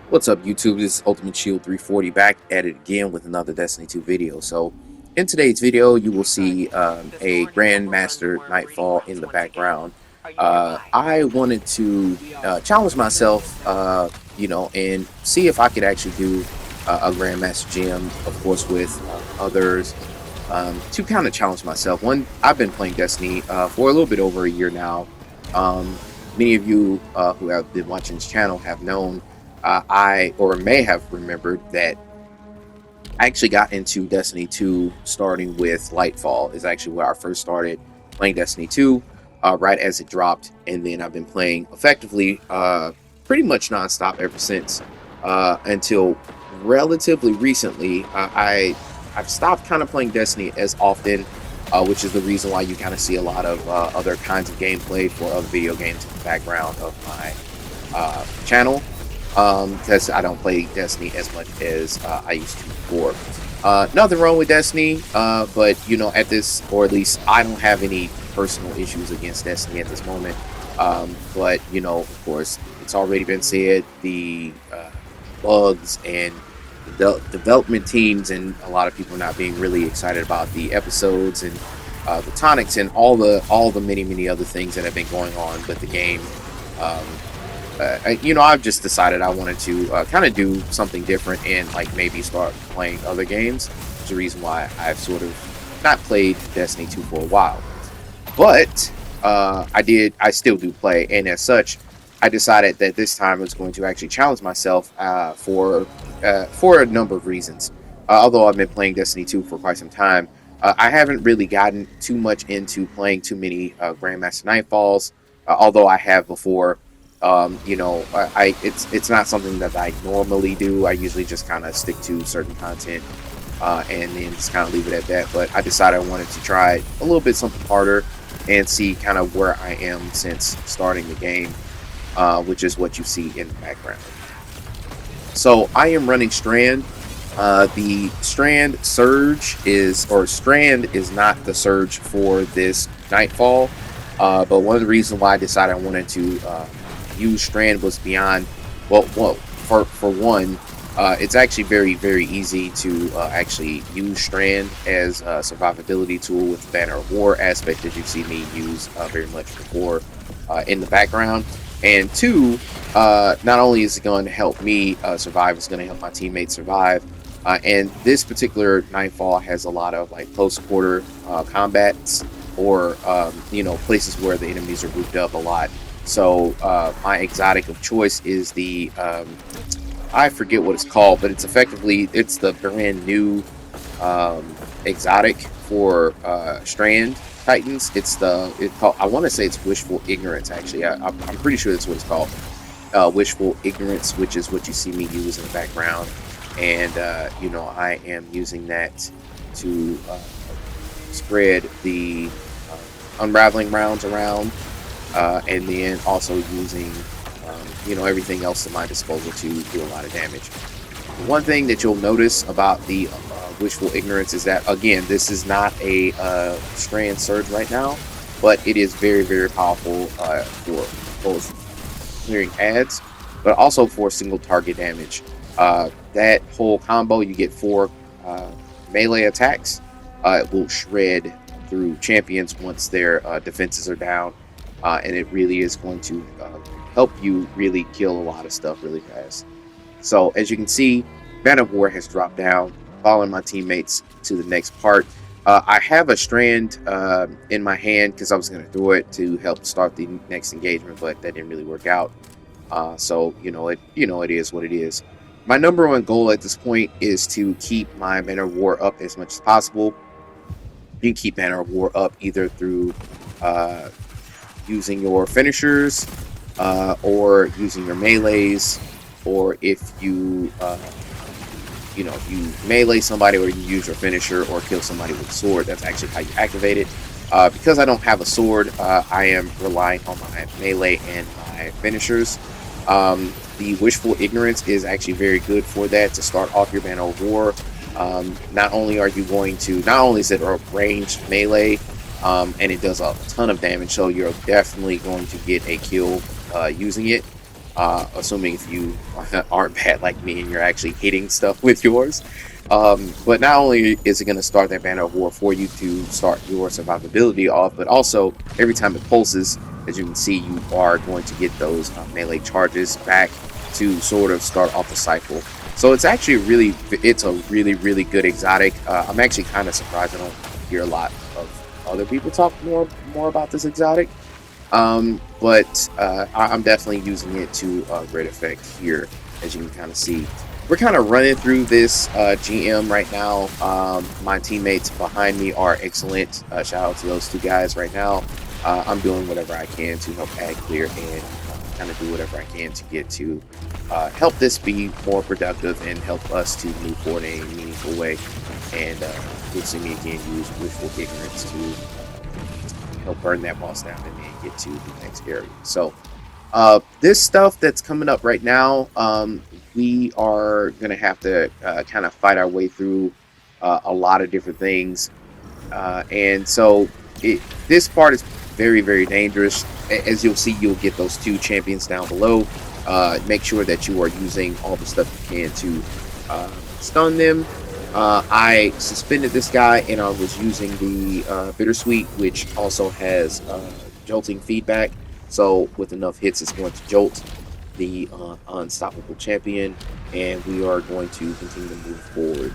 What's up, YouTube? This is Ultimate Shield 340 back at it again with another Destiny 2 video. So, in today's video, you will see a Grandmaster Nightfall in the background. I wanted to challenge myself, and see if I could actually do a Grandmaster GM, of course, with others to kind of challenge myself. One, I've been playing Destiny for a little bit over a year now. Many of you who have been watching this channel have known I or may have remembered that I actually got into Destiny 2 starting with Lightfall is actually where I first started playing Destiny 2 right as it dropped, and then I've been playing effectively pretty much nonstop ever since until relatively recently. I've stopped kind of playing Destiny as often, which is the reason why you kind of see a lot of other kinds of gameplay for other video games in the background of my channel, because I don't play Destiny as much as I used to before. Nothing wrong with Destiny, but at this, or at least I don't have any personal issues against Destiny at this moment. But of course, it's already been said, the bugs and the development teams and a lot of people not being really excited about the episodes and the tonics and all the many other things that have been going on with the game. Um, I've just decided I wanted to kind of do something different and like maybe start playing other games. It's the reason why I've sort of not played Destiny 2 for a while. But I still do play, and as such, I decided that this time I was going to actually challenge myself for a number of reasons. Although I've been playing Destiny 2 for quite some time, I haven't really gotten too much into playing too many Grandmaster Nightfalls, although I have before. It's not something that I normally do. I usually just kind of stick to certain content and then just kind of leave it at that. But I decided I wanted to try a little bit something harder and see kind of where I am since starting the game, which is what you see in the background. So I am running Strand. The Strand Surge Strand is not the Surge for this Nightfall. But one of the reasons why I decided I wanted to use Strand was beyond, for one, it's actually very easy to actually use Strand as a survivability tool with the Banner of War aspect that you see me use very much before in the background. And two, not only is it going to help me survive, it's going to help my teammates survive. And this particular Nightfall has a lot of like close quarter combats, or places where the enemies are grouped up a lot. So my exotic of choice is the I forget what it's called, but it's the brand new exotic for Strand Titans. I want to say it's Wishful Ignorance. Actually, I'm pretty sure that's what it's called. Wishful Ignorance, which is what you see me use in the background, and I am using that to spread the unraveling rounds around, and then also using everything else at my disposal to do a lot of damage. One thing that you'll notice about the Wishful Ignorance is that, again, this is not a Strand Surge right now, but it is very powerful for both clearing ads, but also for single target damage. That whole combo, you get 4 melee attacks. It will shred through champions once their defenses are down, and it really is going to help you really kill a lot of stuff really fast. So as you can see, Banner of War has dropped down, following my teammates to the next part. I have a Strand in my hand because I was going to throw it to help start the next engagement, but that didn't really work out. So it is what it is. My number one goal at this point is to keep my Banner of War up as much as possible. You can keep Banner of War up either through using your finishers, or using your melees, or if you if you melee somebody or you use your finisher or kill somebody with a sword, that's actually how you activate it. Because I don't have a sword, I am relying on my melee and my finishers. The Wishful Ignorance is actually very good for that, to start off your Banner of War. Not only is it a ranged melee, and it does a ton of damage, so you're definitely going to get a kill using it. assuming if you aren't bad like me and you're actually hitting stuff with yours. But not only is it going to start that banner of war for you to start your survivability off, but also every time it pulses, as you can see, you are going to get those melee charges back to sort of start off the cycle. So it's actually it's a really good exotic. I'm actually kind of surprised I don't hear a lot of other people talk more about this exotic. But I'm definitely using it to great effect here, as you can kind of see. We're kind of running through this GM right now. My teammates behind me are excellent. Shout out to those two guys right now. I'm doing whatever I can to help add clear and kind of do whatever I can to get to help this be more productive and help us to move forward in a meaningful way. And you'll see me again use Wishful Ignorance to help burn that boss down and then get to the next area. So this stuff that's coming up right now, we are going to have to kind of fight our way through a lot of different things. And so this part is very dangerous. As you'll see, you'll get those two champions down below. Make sure that you are using all the stuff you can to stun them. I suspended this guy and I was using the Bittersweet, which also has jolting feedback. So with enough hits, it's going to jolt the unstoppable champion, and we are going to continue to move forward.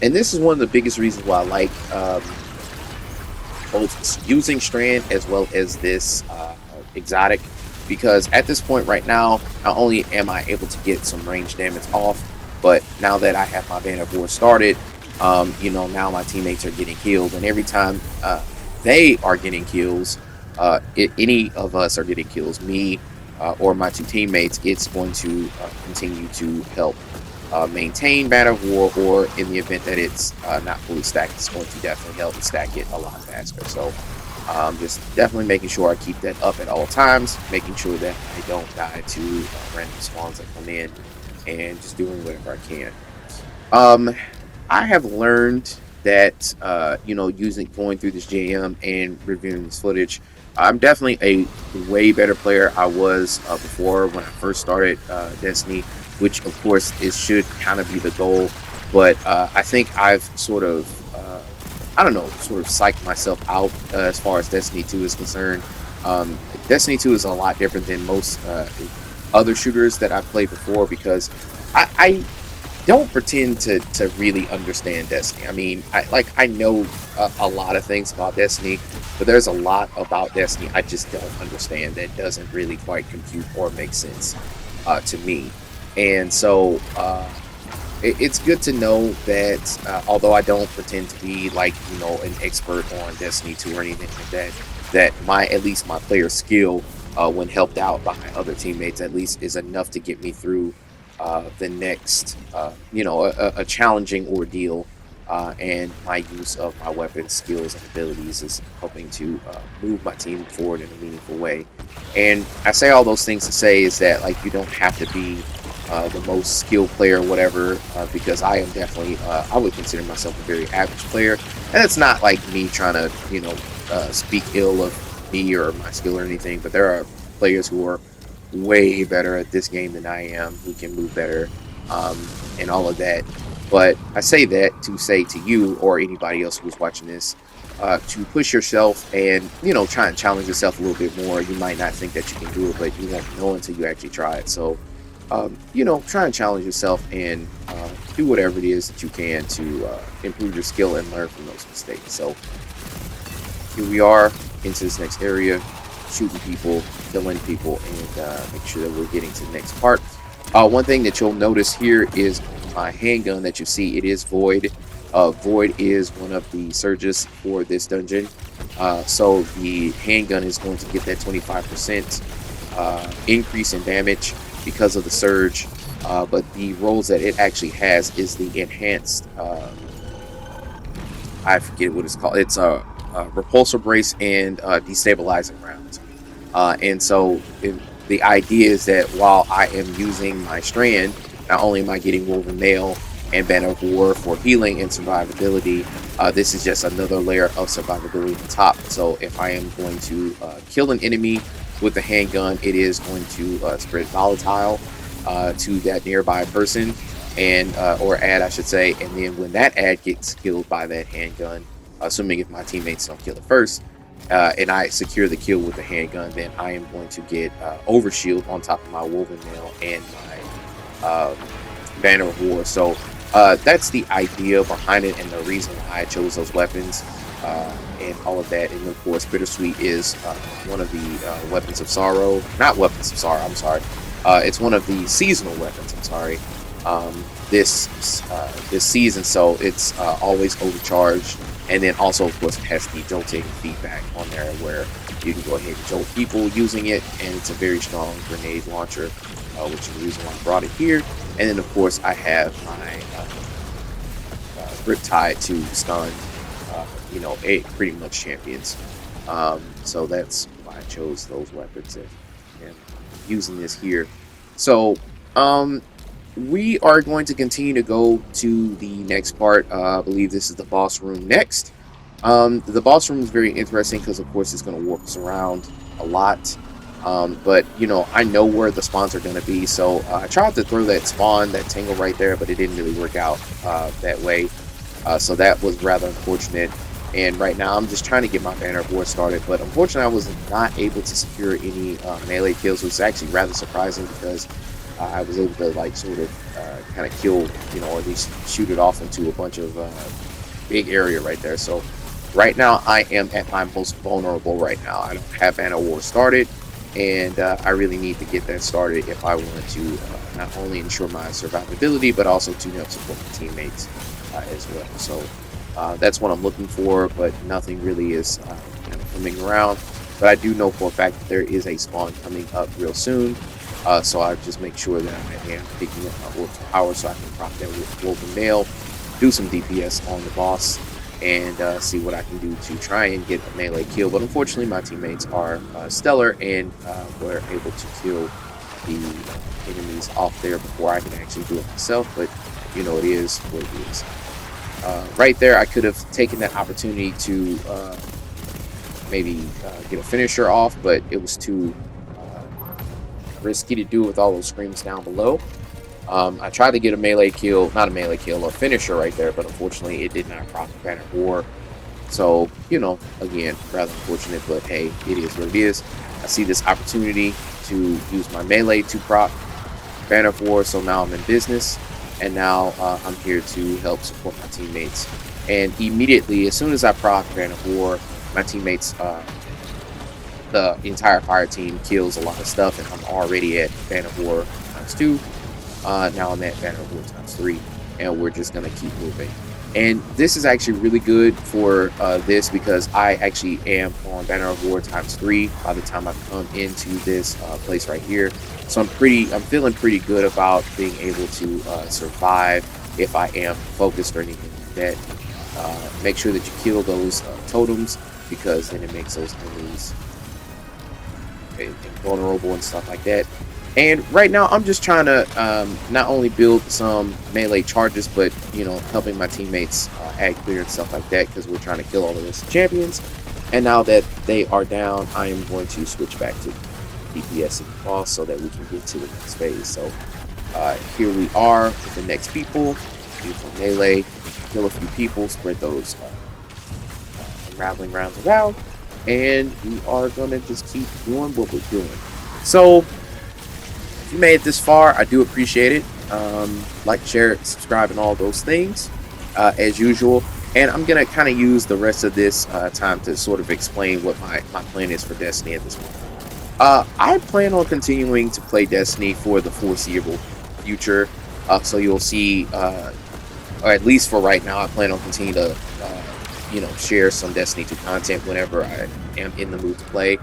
And this is one of the biggest reasons why I like both using Strand as well as this exotic, because at this point right now, not only am I able to get some range damage off, but now that I have my Band of War started, now my teammates are getting killed, and every time they are getting kills, any of us are getting kills, me or my two teammates, it's going to continue to help maintain Band of War, or in the event that it's not fully stacked, it's going to definitely help stack it a lot faster. So just definitely making sure I keep that up at all times, making sure that I don't die to random spawns that come in, and just doing whatever I can. I have learned that going through this JM and reviewing this footage, I'm definitely a way better player I was before when I first started Destiny, which of course should kind of be the goal. But I think I've sort of psyched myself out as far as Destiny 2 is concerned. Destiny 2 is a lot different than most other shooters that I've played before, because I don't pretend to really understand Destiny. I mean, I know a lot of things about Destiny, but there's a lot about Destiny I just don't understand that doesn't really quite compute or make sense to me. And so it's good to know that although I don't pretend to be an expert on Destiny 2 or anything like that, that at least my player skill when helped out by other teammates at least is enough to get me through the next a challenging ordeal, and my use of my weapon skills and abilities is helping to move my team forward in a meaningful way. And I say all those things to say is that you don't have to be the most skilled player or whatever, because I am definitely I would consider myself a very average player, and it's not like me trying to speak ill of me or my skill or anything, but there are players who are way better at this game than I am, who can move better, and all of that. But I say that to say to you or anybody else who's watching this, to push yourself and try and challenge yourself a little bit more. You might not think that you can do it, but you won't know until you actually try it. So try and challenge yourself and do whatever it is that you can to improve your skill and learn from those mistakes. So here we are into this next area, shooting people, killing people, and make sure that we're getting to the next part. One thing that you'll notice here is my handgun that you see. It is Void. Void is one of the surges for this dungeon. So the handgun is going to get that 25% increase in damage because of the surge. But the roles that it actually has is the enhanced, I forget what it's called. It's a repulsor brace and destabilizing rounds. And so the idea is that while I am using my strand, not only am I getting Woven Mail and Band of War for healing and survivability, this is just another layer of survivability on top. So if I am going to kill an enemy with the handgun, it is going to spread volatile to that nearby person, and or ad, I should say. And then when that ad gets killed by that handgun, assuming if my teammates don't kill it first, and I secure the kill with the handgun, then I am going to get overshield on top of my woven mail and my banner of war. So that's the idea behind it and the reason why I chose those weapons and all of that. And of course, bittersweet is one of the weapons of sorrow. Not weapons of sorrow. I'm sorry. It's one of the seasonal weapons. I'm sorry. This season, so it's always overcharged. And then also, of course, it has the jolting feedback on there where you can go ahead and jolt people using it, and it's a very strong grenade launcher, which is the reason why I brought it here. And then, of course, I have my Riptide to stun, pretty much champions. So that's why I chose those weapons and using this here. So, we are going to continue to go to the next part. I believe this is the boss room next. The boss room is very interesting because, of course, it's going to warp us around a lot. But, I know where the spawns are going to be. So I tried to throw that spawn, that tangle right there, but it didn't really work out that way. So that was rather unfortunate. And right now I'm just trying to get my banner of war started. But unfortunately, I was not able to secure any melee kills, which is actually rather surprising because I was able to kind of kill, or at least shoot it off into a bunch of big area right there. So right now I am at my most vulnerable right now. I don't have banner war started, and I really need to get that started if I want to not only ensure my survivability, but also to help support my teammates as well. So that's what I'm looking for, but nothing really is kind of coming around. But I do know for a fact that there is a spawn coming up real soon. So I just make sure that I am picking up my orb power so I can prop that with woven mail, do some DPS on the boss, and see what I can do to try and get a melee kill. But unfortunately, my teammates are stellar and were able to kill the enemies off there before I can actually do it myself. But it is what it is. Right there, I could have taken that opportunity to maybe get a finisher off, but it was too risky to do with all those screams down below. I tried to get a melee kill, not a melee kill, a finisher right there, but unfortunately it did not proc banner of war. So, again, rather unfortunate, but hey, it is what it is. I see this opportunity to use my melee to proc banner of war, so now I'm in business, and now I'm here to help support my teammates. And immediately, as soon as I proc banner of war, my teammates the entire fire team kills a lot of stuff, and I'm already at banner of war ×2. Now I'm at banner of war ×3, and we're just gonna keep moving. And this is actually really good for this because I actually am on banner of war ×3 by the time I come into this place right here. So I'm feeling pretty good about being able to survive if I am focused or anything like that. Make sure that you kill those totems, because then it makes those enemies invulnerable and stuff like that. And right now I'm just trying to not only build some melee charges, but helping my teammates add clear and stuff like that, because we're trying to kill all of those champions. And now that they are down, I am going to switch back to DPS and boss so that we can get to the next phase. So here we are with the next people. Beautiful melee, kill a few people, spread those unraveling rounds around, and we are gonna just keep doing what we're doing. So if you made it this far, I do appreciate it. Like, share, subscribe, and all those things as usual. And I'm gonna kind of use the rest of this time to sort of explain what my plan is for Destiny at this point. I plan on continuing to play Destiny for the foreseeable future. So you'll see, or at least for right now, I plan on continuing to share some Destiny 2 content whenever I am in the mood to play.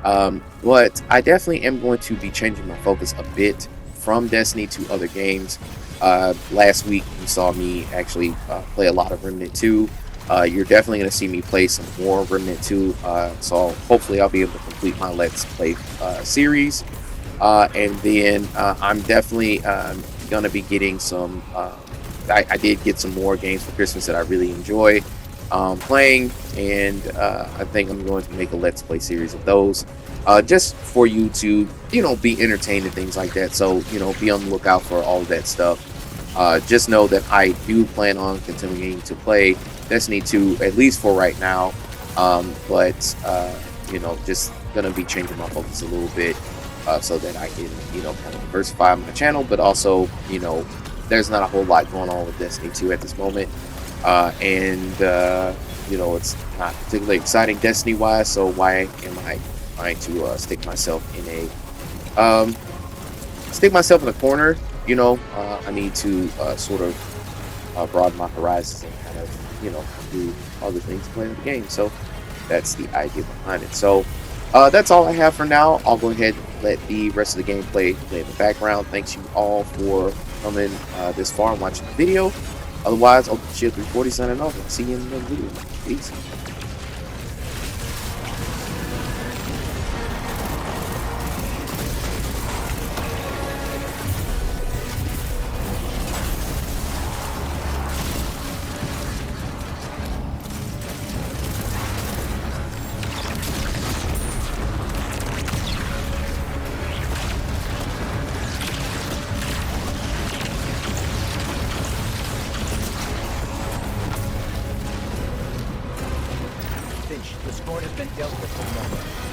But I definitely am going to be changing my focus a bit from Destiny to other games. Last week you saw me actually play a lot of Remnant 2. You're definitely going to see me play some more Remnant 2. So hopefully I'll be able to complete my Let's Play series. And then I'm definitely going to be getting some... I did get some more games for Christmas that I really enjoy. playing, and I think I'm going to make a Let's Play series of those, just for you to, be entertained and things like that. So, be on the lookout for all of that stuff. Just know that I do plan on continuing to play Destiny 2, at least for right now. But just gonna be changing my focus a little bit, so that I can, kind of diversify my channel, but also, there's not a whole lot going on with Destiny 2 at this moment. And it's not particularly exciting Destiny wise, so why am I trying to stick myself in a corner? I need to sort of broaden my horizons and kind of, do other things playing the game. So that's the idea behind it. So that's all I have for now. I'll go ahead and let the rest of the gameplay play in the background. Thanks you all for coming this far and watching the video. Otherwise, I'll Shield 340 signing off and see you in the next video. Peace. The score has been dealt with for the moment.